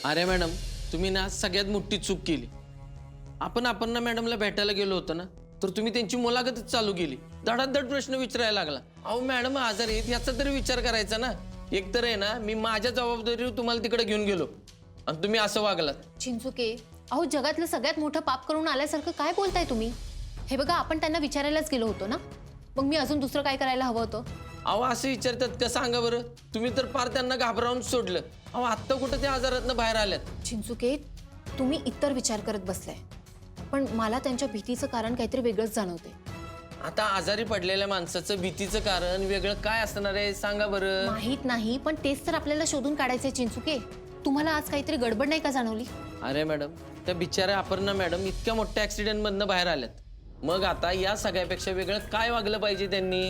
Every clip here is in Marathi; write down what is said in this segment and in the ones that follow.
अरे मॅडम, तुम्ही ना सगळ्यात मोठी चूक केली. आपण ना मॅडमला भेटायला गेलो होतो ना, तर तुम्ही त्यांची मुलाखतच चालू केली. धडाधड प्रश्न विचारायला लागला. अहो मॅडम आजारी आहेत याचा तरी विचार करायचा ना. एक तर आहे ना, मी माझ्या जबाबदारीवर तुम्हाला तिकडे घेऊन गेलो आणि तुम्ही असं वागलात. चिंचुके, अहो जगातलं सगळ्यात मोठं पाप करून आल्यासारखं काय बोलताय तुम्ही? हे बघा, आपण त्यांना विचारायलाच गेलो होतो ना, मग मी अजून दुसरं काय करायला हवं होतं? अहो असं विचारतात का सांगा बरं? तुम्ही तर फार त्यांना घाबरावून सोडलं. अहो आत्ता कुठं त्या आजारातनं बाहेर आल्यात. चिंचुके, तुम्ही इतर विचार करत बसलाय, पण मला त्यांच्या भीतीचं कारण काहीतरी वेगळंच जाणवते. आता आजारी पडलेल्या माणसाचं भीतीचं कारण वेगळं काय असणार आहे सांगा बरं? माहित नाही, पण तेच तर आपल्याला शोधून काढायचंय. चिंचुके, तुम्हाला आज काहीतरी गडबड नाही का जाणवली? अरे मॅडम, त्या बिचाऱ्या अपर्णा मॅडम इतक्या मोठ्या ऍक्सिडेंटमधनं बाहेर आल्यात. मग आता या सगळ्यापेक्षा वेगळं काय वागलं पाहिजे त्यांनी?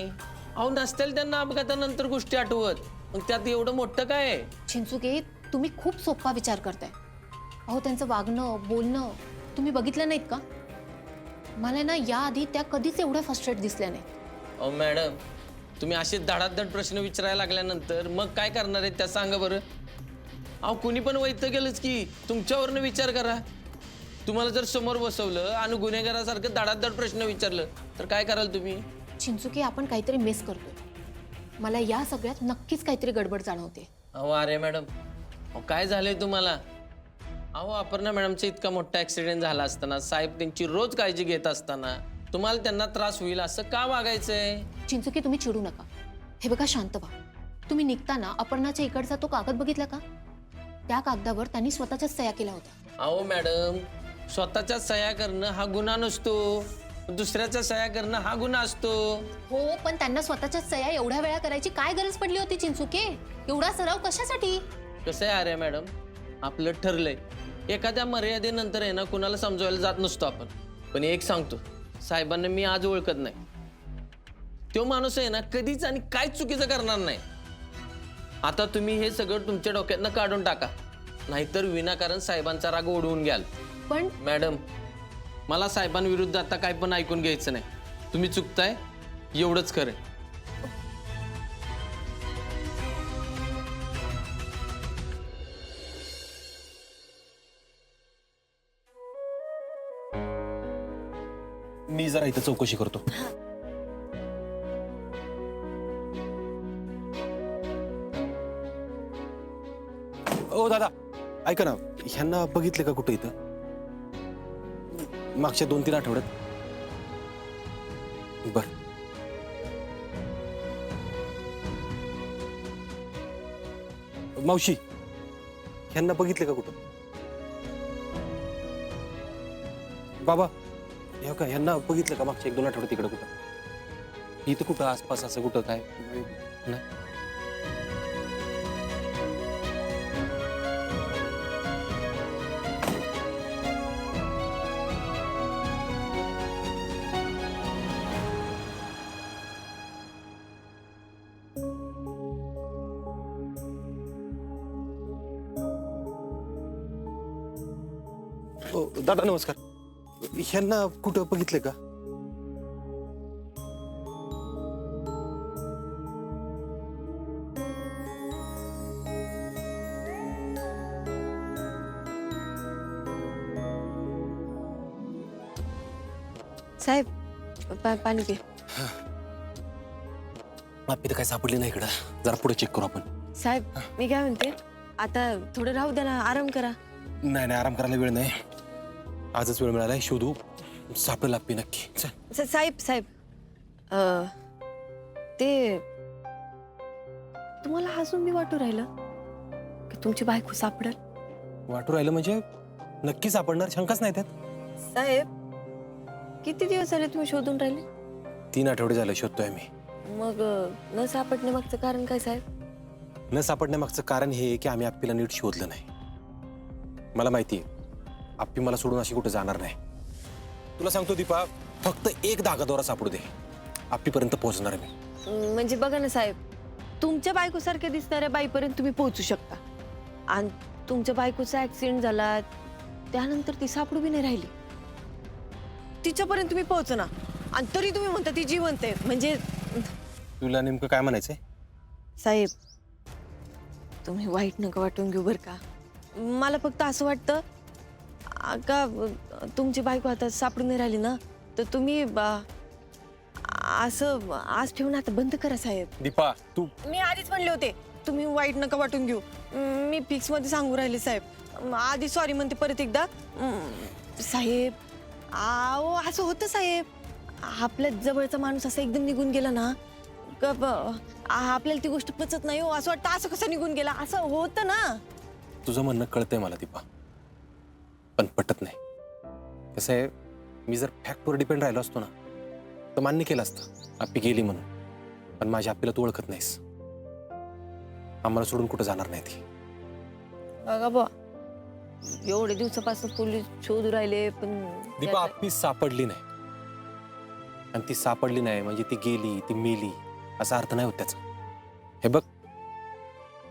अहो नसतील त्यांना अपघातानंतर गोष्टी आठवत, मग त्यात एवढं मोठं काय आहे? चिंचुके, तुम्ही खूप सोपा विचार करताय. अहो त्यांचं वागणं बोलणं तुम्ही बघितलं नाहीत का? मला ना याआधी त्या कधीच एवढ्या फ्रस्ट्रेट दिसल्या नाहीत. अहो मॅडम, तुम्ही असे धडाधड प्रश्न विचारायला लागल्यानंतर मग काय करणार आहेत त्या सांगा बरं? अहो कुणी पण वैतं गेलंच की. तुमच्यावरनं विचार करा. तुम्हाला जर समोर बसवलं आणि गुन्हेगारासारखं धडाधड प्रश्न विचारलं तर काय कराल तुम्ही? चिंचुके, आपण काहीतरी मिस करतोय. मला या सगळ्यात नक्कीच काहीतरी गडबड जाणवते. अहो अरे मॅडम, अहो काय झालंय तुम्हाला? अहो अपर्णा मॅडमचा इतका मोठा ऍक्सिडेंट झाला असताना, साहेब त्यांची रोज काळजी घेत असताना तुम्हाला त्यांना त्रास होईल असं का वागायचंय? चिंचुके, तुम्ही चिडू नका. हे बघा, शांत व्हा. तुम्ही निघताना अपर्णाच्या इकडचा तो कागद बघितला का? त्या कागदावर त्यांनी स्वतःच्याच सह्या केल्या होत्या. अहो मॅडम, स्वतःच्या सह्या करणं हा गुन्हा नसतो, दुसऱ्याच्या सह्या करणं हा गुन्हा असतो. हो, पण त्यांना स्वतःच्याच सह्या एवढ्या वेळा करायची काय गरज पडली होती चिंचुके? एवढा सराव कशासाठी? कसं आहे अरे मॅडम, आपलं ठरलंय. एखाद्या मर्यादेनंतर आहे ना कुणाला समजवायला जात नसतो आपण. पण एक सांगतो, साहेबांना मी आज ओळखत नाही. तो माणूस आहे ना कधीच आणि काहीच चुकीचं करणार नाही. आता तुम्ही हे सगळं तुमच्या डोक्यातनं काढून टाका, नाहीतर विनाकारण साहेबांचा राग ओढवून घ्याल. पण मॅडम, मला साहेबांविरुद्ध आता काय पण ऐकून घ्यायचं नाही. तुम्ही चुकताय एवढंच खरं. मी जरा इथं चौकशी करतो. ओ दादा, ऐका ना, ह्यांना बघितले का कुठे इथं मागच्या 2-3 आठवड्यात? बर. मावशी, ह्यांना बघितले का कुठं? बाबा, हे का ह्यांना बघितलं का मागच्या 1-2 आठवड्यात तिकडं कुठं? इथं कुठं आसपास असं कुठं काय नाही? दादा नमस्कार, ह्यांना कुठं बघितलं का? साहेब, पाणी पे. आपली तर काय सापडली नाही इकडं. जरा पुढे चेक करू आपण. साहेब, मी काय म्हणते, आता थोडं राहू द्या ना, आराम करा. नाही आराम करायला वेळ नाही. आजच वेळ मिळालाय, शोधू, सापडेल आपली नक्की. चल. साहेब, ते तुम्हाला अजून मी वाटू राहिलं की तुमची बायको सापडेल? वाटू राहिलं म्हणजे नक्की सापडणार, शंकाच नाही त्यात. साहेब, किती दिवस झाले तुम्ही शोधून राहिले? 3 आठवडे झाले शोधतोय मी. मग न सापडण्यामागचं कारण काय साहेब? न सापडण्यामागचं कारण हे आहे की आम्ही आप्पीला नीट शोधलं नाही. मला माहिती आहे आप्पी मला सोडून अशी कुठे जाणार नाही. तुला सांगतो दीपा, फक्त एक धागादोरा सापडू दे, आप्पीपर्यंत पोहोचणार मी. म्हणजे बघा ना साहेब, तुमच्या बायकोसारख्या दिसणाऱ्या बाईपर्यंत तुम्ही पोहोचू शकता, आणि तुमच्या बायकोचा ऍक्सिडेंट झाला त्यानंतर ती सापडू बी नाही राहिली, तिच्यापर्यंत तुम्ही पोहोचना, आणि तरी तुम्ही म्हणता ती जिवंत आहे. म्हणजे तुला नेमकं काय म्हणायचंय? साहेब, तुम्ही वाईट नका वाटून घेऊ बरं का. मला फक्त असं वाटतं का तुमची बायको आता सापडून नाही राहिली ना, तर तुम्ही असं आज ठेवून आता बंद करा साहेब. दीपा तू मी आधीच म्हणले होते तुम्ही वाईट नका वाटून घेऊ. मी फिक्स मध्ये सांगू राहिले साहेब. आधी सॉरी म्हणते परत एकदा. साहेब आओ असं होतं साहेब. आपल्या जवळचा माणूस असा एकदम निघून गेला ना आपल्याला ती गोष्ट पचत नाही हो. असं वाटतं असं कसं निघून गेला, असं होतं ना. तुझं म्हणणं कळतंय मला दीपा, पण पटत नाही. कसं आहे, मी जर फॅक्टवर डिपेंड राहिलो असतो ना तर मान्य केलं असतं आप्पी गेली म्हणून. पण माझ्या आप्पीला तू ओळखत नाहीस. आम्हाला सोडून कुठं जाणार नाही ती. बघा बा एवढे दिवसापासून पोलीस शोधू राहिले पण दीपा आप्पी सापडली नाही. आणि ती सापडली नाही म्हणजे ती गेली, ती मेली असा अर्थ नाही होत त्याचा. हे बघ,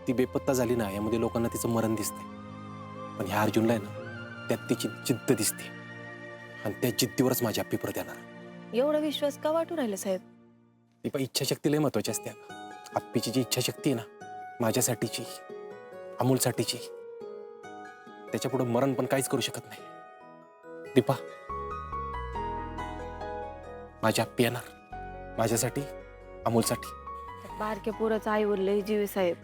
ती बेपत्ता झाली ना यामध्ये लोकांना तिचं मरण दिसते, पण ह्या अर्जुनला आहे ना त्यात तिची जिद्द दिसते. आणि त्या जिद्दीवरच माझी आप्पी परत येणार. एवढा विश्वास का वाटू राहिले साहेब? दीपा इच्छाशक्ती लय महत्वाची असते. आप्पीची जी इच्छाशक्ती आहे ना, माझ्यासाठीची, अमोलसाठीची, त्याच्या पुढे मरण पण काहीच करू शकत नाही. दीपा माझी आप्पी येणार माझ्यासाठी, अमोलसाठी. बारक्या पोराचा आईवर लय जीव आहे साहेब.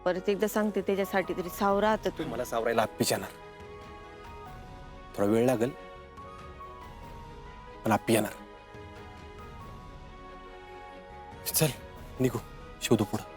परत एकदा सांगते त्याच्यासाठी तरी सावरा आता तू. मला सावरायला आप्पीच येणार. थोडा वेळ लागेल पण आप्पी येणार. चल निघू, शोधू पुढं.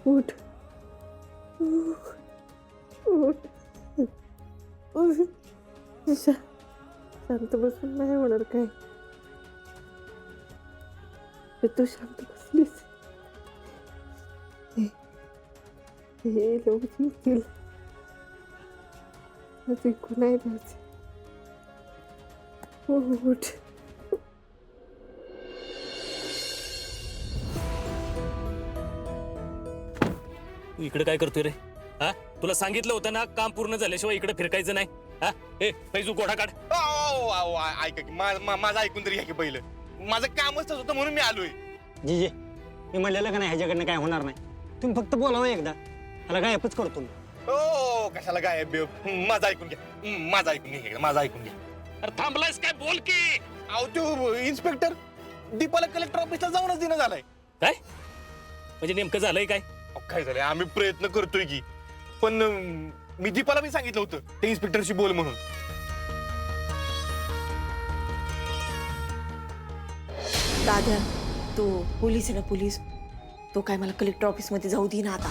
उठ शांत बसून नाही होणार काय. तू शांत बसलीस हे लोक जिंकतील. जिंकू नाही द्यायचे. उठ. तू इकडे काय करतोय रे? हा, तुला सांगितलं होतं ना काम पूर्ण झाल्याशिवाय इकडे फिरकायचं नाही. हा, ए पैजू गोढा काढ. ऐका की माझं ऐकून तरी घ्या की पहिलं. माझं कामच तसं होतं म्हणून मी आलोय. जीजे मी म्हणलेलं का नाही ह्याच्याकडनं काय होणार नाही. तुम्ही फक्त बोलावं एकदा, मला गायबच करतो मी. ओ कशाला काय माझं ऐकून घ्या. माझं ऐकून घ्या. माझं ऐकून घ्या. अरे थांबलायस काय? बोल की. अहो तो इन्स्पेक्टर दीपाला कलेक्टर ऑफिसला जाऊनच देणं झालाय. काय म्हणजे नेमकं झालंय काय? काय झालंय, आम्ही प्रयत्न करतोय की, पण मी दीपाला मी सांगितलं होतं ते इन्स्पेक्टरशी बोल म्हणून. दादा तो पोलीस आहे ना, पोलीस तो काय मला कलेक्टर ऑफिस मध्ये जाऊ दे ना आता.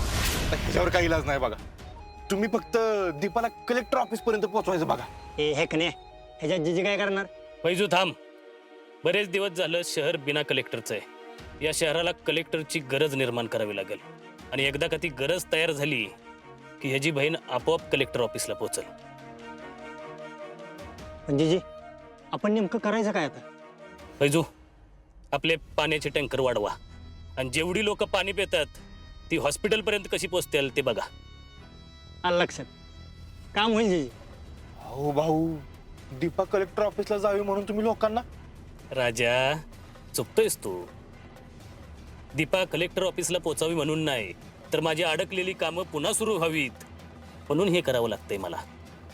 ह्याच्यावर काही इलाज नाही बघा. तुम्ही फक्त दीपाला कलेक्टर ऑफिस पर्यंत पोहोचवायचं बघा. हे हेक नाही ह्याच्यात जीजे काय करणार. पैजू थांब. बरेच दिवस झालं शहर बिना कलेक्टरचं आहे. या शहराला कलेक्टरची गरज निर्माण करावी लागेल. आणि एकदा का ती गरज तयार झाली की ह्याची बहीण आपोआप कलेक्टर ऑफिसला पोहोचल. पण जीजे आपण नेमकं करायचं काय आता. फैजू, आपले पाण्याचे टँकर वाढवा आणि जेवढी लोक पाणी पितात ती हॉस्पिटलपर्यंत कशी पोचतील ते बघा. आलं लक्षात. काम होईल जी. हो भाऊ, दीपा कलेक्टर ऑफिसला जावी म्हणून तुम्ही लोकांना राजा, चुकतोयस तू. दीपा कलेक्टर ऑफिसला पोचावी म्हणून नाही, तर माझी अडकलेली कामं पुन्हा सुरू व्हावीत म्हणून हे करावं लागतंय मला.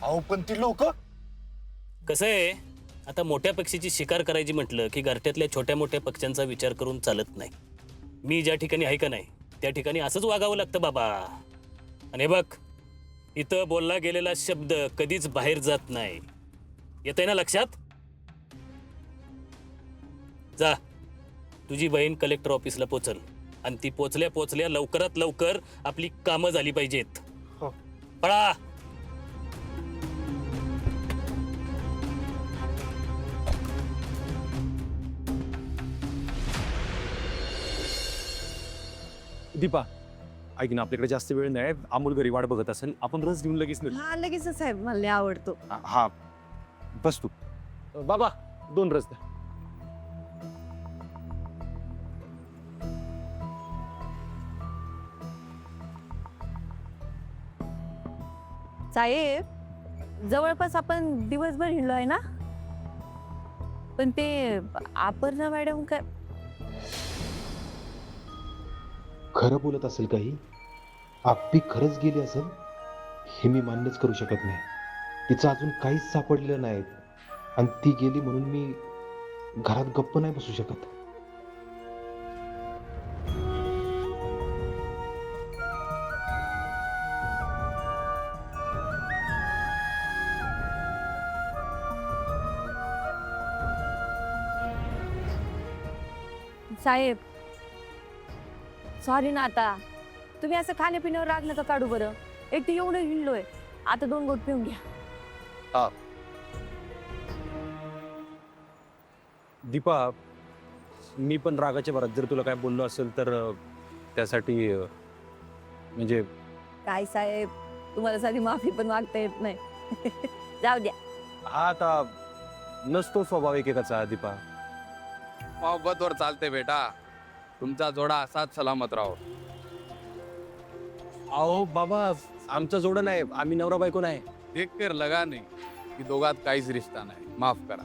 अहो पण ती लोक कसं आहे, आता मोठ्या पक्षीची शिकार करायची म्हटलं की घरट्यातल्या छोट्या मोठ्या पक्ष्यांचा विचार करून चालत नाही. मी ज्या ठिकाणी आहे का नाही त्या ठिकाणी असंच वागावं लागतं बाबा. आणि बघ, इथं बोलला गेलेला शब्द कधीच बाहेर जात नाही. येतंय ना लक्षात? जा, तुझी बहीण कलेक्टर ऑफिसला पोचल आणि ती पोचल्या पोचल्या लवकरात लवकर आपली कामं झाली पाहिजेत. हो. पळा. दीपा, ऐक ना, आपल्याकडे जास्त वेळ नाही. अमोल घरी वाट बघत असेल, आपण रस घेऊन लगेच निघू. हा लगेच साहेब, मला लय आवडतो. हा, बस तू. बाबा, 2 रस द्या. साहेब, जवळपास आपण दिवसभर हिंडलो आहे ना, पण ते अपर्णा मॅडम काय खरं बोलत असेल काही? आप्पी खरंच गेली असेल हे मी मान्यच करू शकत नाही. तिचं अजून काहीच सापडलेलं नाही आणि ती गेली म्हणून मी घरात गप्प नाही बसू शकत. साहेब, सॉरी ना. आता तुम्ही असं खाण्यापिण्यावर राग नका काढू बरं. एक तर एवढं हिंडलोय, आता 2 घोट पिऊन घ्या. दीपा, मी पण रागाच्या भरात जर तुला काय बोललो असेल तर त्यासाठी म्हणजे काय साहेब, तुम्हाला साधी माफी पण मागता येत नाही. जाऊ द्या. हा आता नसतो स्वभाव एकेकाचा. दीपा, मोहब्बतवर चालते बेटा. तुमचा जोडा असाच सलामत राहो. अहो बाबा, आमचं जोडं नाही, आम्ही नवरा बायको नाही. देख कर लगा नाही की दोघात काहीच रिश्ता नाही. माफ करा.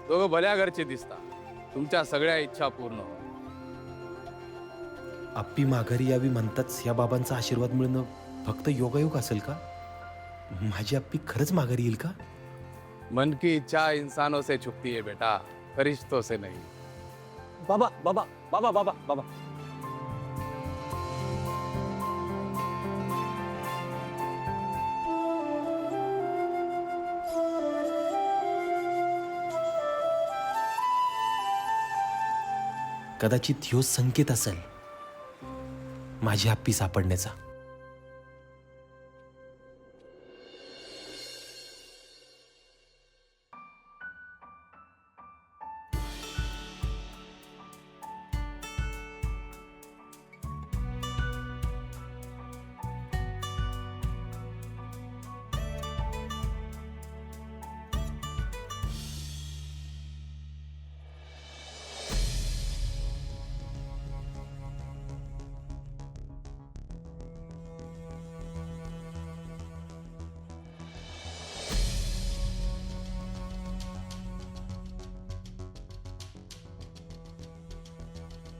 दोघं भल्या घरचे दिसता. तुमच्या सगळ्या इच्छा पूर्ण हो. आप्पी माघारी यावी म्हणताच या बाबांचा आशीर्वाद मिळणं फक्त योगायोग असेल का? माझी आप्पी खरंच माघारी येईल का? मन की इच्छा इंसानों से छुपती है बेटा, फरिश्तों से नहीं. बाबा बाबा बाबा बाबा बाबा कदाचित ह्यो संकेत असेल माझी आप्पी सापडण्याचा.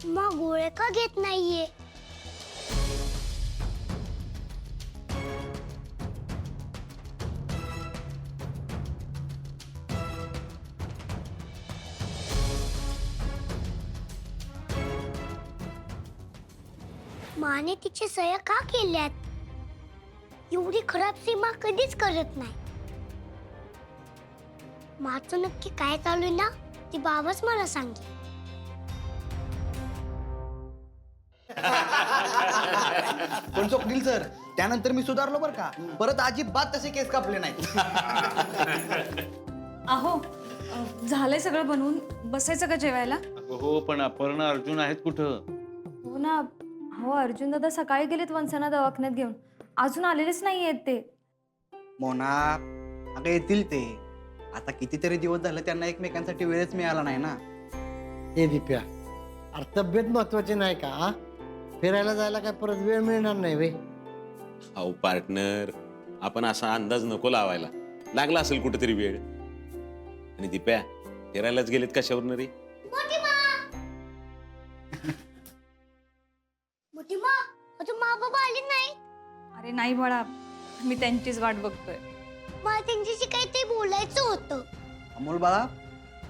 मग गोळे का घेत नाहीये? माने तिचे सह्या का केल्यात? एवढी खराब सीमा कधीच करत नाही. माझं नक्की काय चालू आहे ना ती बाबाच मला सांगे. पण स्वप्नील सर, त्यानंतर मी सुधारलो बरं का. परत अजिबात तसे केस कापले नाही. अहो, झालंय सगळं बनवून. बसायचं का जेवायला? हो, पण अपर्णा अर्जुन आहेत कुठं? हो ना. हो, अर्जुन दादा सकाळी गेलेत वंसना दवाखान्यात घेऊन. अजून आलेलेच नाही आहेत ते. मोना, अगं येतील ते. आता कितीतरी दिवस झाले त्यांना एकमेकांसाठी वेळच मिळाला नाही ना. ए दिप्या, अरे तब्येत महत्वाची नाही का आ? फिरायला जायला काय परत वेळ मिळणार नाही वे? अहो पार्टनर, आपण असा अंदाज नको लावायला. लागला असेल कुठेतरी वेळ. आणि दिप्या, फिरायलाच गेलेत कशावरून रे? मोठी मा, अजून मा बाबा आले नाही. अरे नाही बाळा, मी त्यांचीच वाट बघतोय. मला त्यांच्याशी काहीतरी बोलायचं होतं. अमोल बाळा,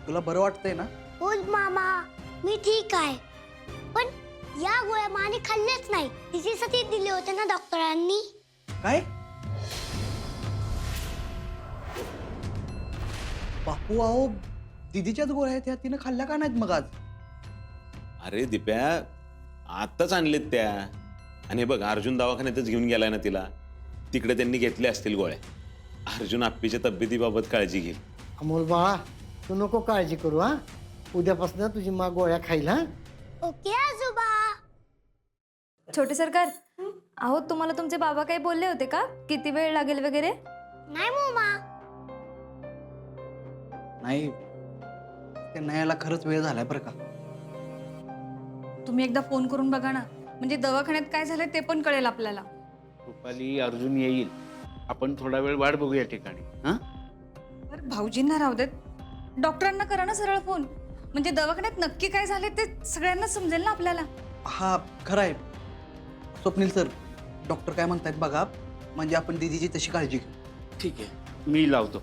तुला बरं वाटतंय ना? हो मामा, मी ठीक आहे. पण या गोळ्या माने खाल्ल्याच नाही. तिच्यासाठी दिले होते ना डॉक्टरांनी. काय? बापू अहो, दीदीच्याच गोळ्या आहेत, ह्या तिनं खाल्ल्या का नाहीत मग आज? अरे दिप्या, आत्ताच आणलेत त्या. आणि हे बघ, अर्जुन दवाखान्यातच घेऊन गेलाय ना तिला. तिकडे त्यांनी घेतले असतील गोळ्या. अर्जुन आप्पीच्या तब्येतीबाबत काळजी घेईल. अमोल बाळा, तू नको काळजी करू हा. उद्यापासून तुझी मा गोळ्या खाईल हा. ओके आजोबा. छोटे सरकार, अहो तुम्हाला तुमचे बाबा काही बोलले होते का, किती वेळ लागेल वगैरे? नाही मोमा. नाही, त्यांना यायला खरंच वेळ झालाय बरं का. तुम्ही एकदा फोन करून बघा ना, म्हणजे दवाखान्यात काय झालं ते पण कळेल आपल्याला. रुपाली, अर्जुन येईल. आपण थोडा वेळ वाट बघू या ठिकाणी. हा, बरं भाऊजींना राहू देत, डॉक्टरांना करा ना सरळ फोन, म्हणजे दवाखान्यात नक्की काय झाले ते सगळ्यांना समजेल ना आपल्याला. हा खरं आहे. स्वप्नील सर, डॉक्टर काय म्हणतायत बघा, म्हणजे आपण दीदीची तशी काळजी घेऊ. ठीक आहे, मी लावतो.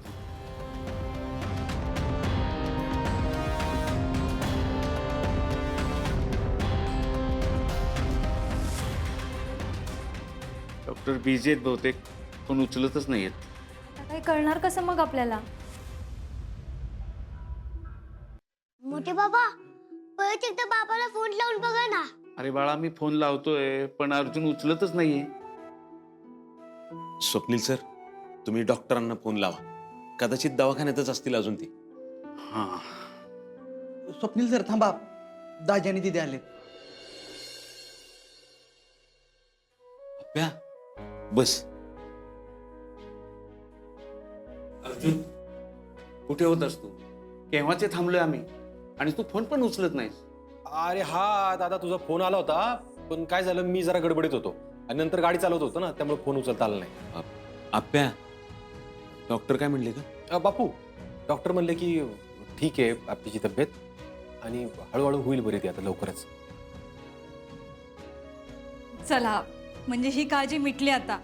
डॉक्टर बिझी आहेत बहुतेक, पण उचलतच नाहीयेत. आता काही कळणार कसं मग आपल्याला? मोठे बाबा, परत एकदा बाबाला फोन लावून बघा ना. अरे बाळा, मी फोन लावतोय पण अर्जुन उचलतच नाहीये. स्वप्नील सर, तुम्ही डॉक्टरांना फोन लावा. कदाचित दवाखान्यातच असतील अजून ती. हा, स्वप्नील सर थांबा, दाजी आणि दीदी आले. अप्प्या, बस. अर्जुन, कुठे होतास तू? केव्हाचे थांबलोय आम्ही, आणि तू फोन पण उचलत नाहीस. अरे हा दादा, तुझा फोन आला होता, पण काय झालं, मी जरा गडबडीत होतो आणि नंतर गाडी चालवत होतो ना, त्यामुळे फोन उचलता आला नाही. आप्प्या, डॉक्टर काय म्हणले का? बापू, डॉक्टर म्हणले की ठीक आहे आपलीची तब्येत आणि हळूहळू होईल बरी ती आता लवकरच. चला, म्हणजे ही काळजी मिटली आता.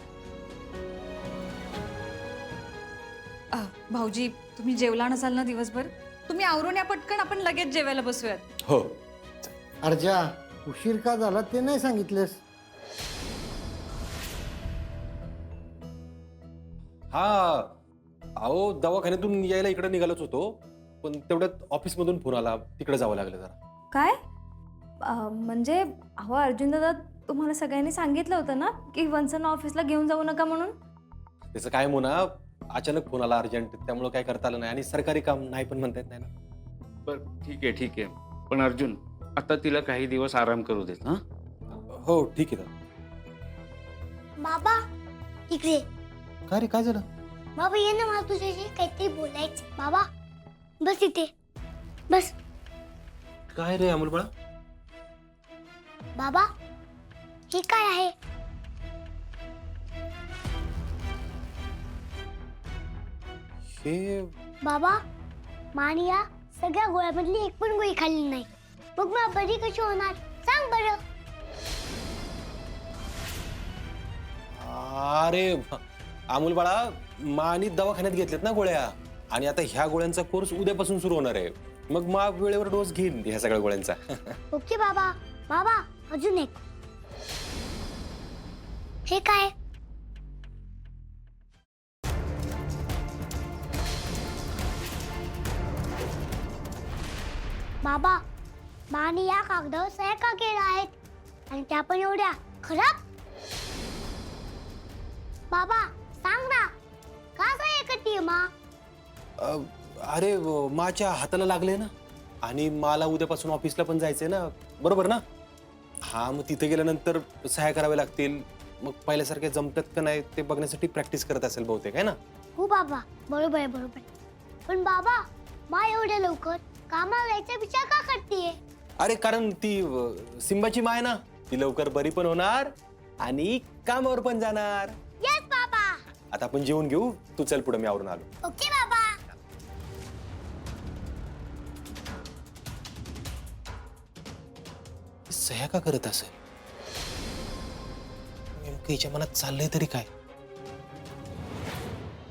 भाऊजी, तुम्ही जेवला नसाल ना दिवसभर? तुम्ही आवरून या पटकन, आपण लगेच जेवायला बसूयात. हो. अर्जा, उशीर का झाला ते नाही सांगितलेस? हा, अहो दवाखान्यातून यायला इकडे निघालोच होतो, पण तेवढ्यात ऑफिसमधून फोन आला, तिकडे जावं लागलं जरा. काय? म्हणजे अहो अर्जुन दादा, तुम्हाला सगळ्यांनी सांगितलं होतं ना की वंसना ऑफिसला घेऊन जाऊ नका म्हणून? त्याचं काय म्हणा, अचानक फोन आला अर्जंट, त्यामुळे काय करता आलं नाही आणि सरकारी काम नाही पण म्हणता येत नाही ना. बरं ठीक आहे, ठीक आहे. पण अर्जुन, आता तिला काही दिवस आराम करू देत. हा, हो ठीक आहे. बाबा इकडे. काय रे, काय झालं? बाबा ये ना, मला तुझ्याशी काहीतरी बोलायचं. बाबा बस इथे, बस. काय रे अमोल बाळा? बाबा, हे काय आहे? हे बाबा, मानी या सगळ्या गोळ्यामधली एक पण गोळी खाल्ली नाही. मग मला बरी कशी होणार, सांग बरं. अरे अमोल बाळा, मानी दवाखान्यात घेतलेत ना गोळ्या, आणि आता ह्या गोळ्यांचा कोर्स उद्यापासून सुरू होणार आहे. मग मा वेळेवर डोस घेईन ह्या सगळ्या गोळ्यांचा. ओके बाबा. बाबा अजून एक. हे काय? बाबा, माने या कागदावर सह्या का केल्या आहेत, आणि त्या पण एवढ्या खराब? बाबा सांग ना, का सह्या करतीये मा? अरे माच्या हाताला लागले ना, आणि मला उद्यापासून ऑफिसला पण जायचंय ना, बरोबर ना? हा, मग तिथे गेल्यानंतर सह्या कराव्या लागतील. मग पहिल्यासारखे जमतात का नाही ते बघण्यासाठी प्रॅक्टिस करत असेल बहुतेक, आहे ना? हो बाबा, बरोबर आहे, बरोबर. पण बाबा, मा एवढ्या लवकर कामाला जायचा विचार का करतेय? अरे कारण ती सिंबाची माय ना, ती लवकर बरी पण होणार आणि कामावर पण जाणार. येस बाबा. आता आपण जेवून घेऊ, तू चल पुढे, मी आवरून आलो. ओके बाबा. सह्या का करत असेल? नेमकं हिच्या मनात चाललंय तरी काय?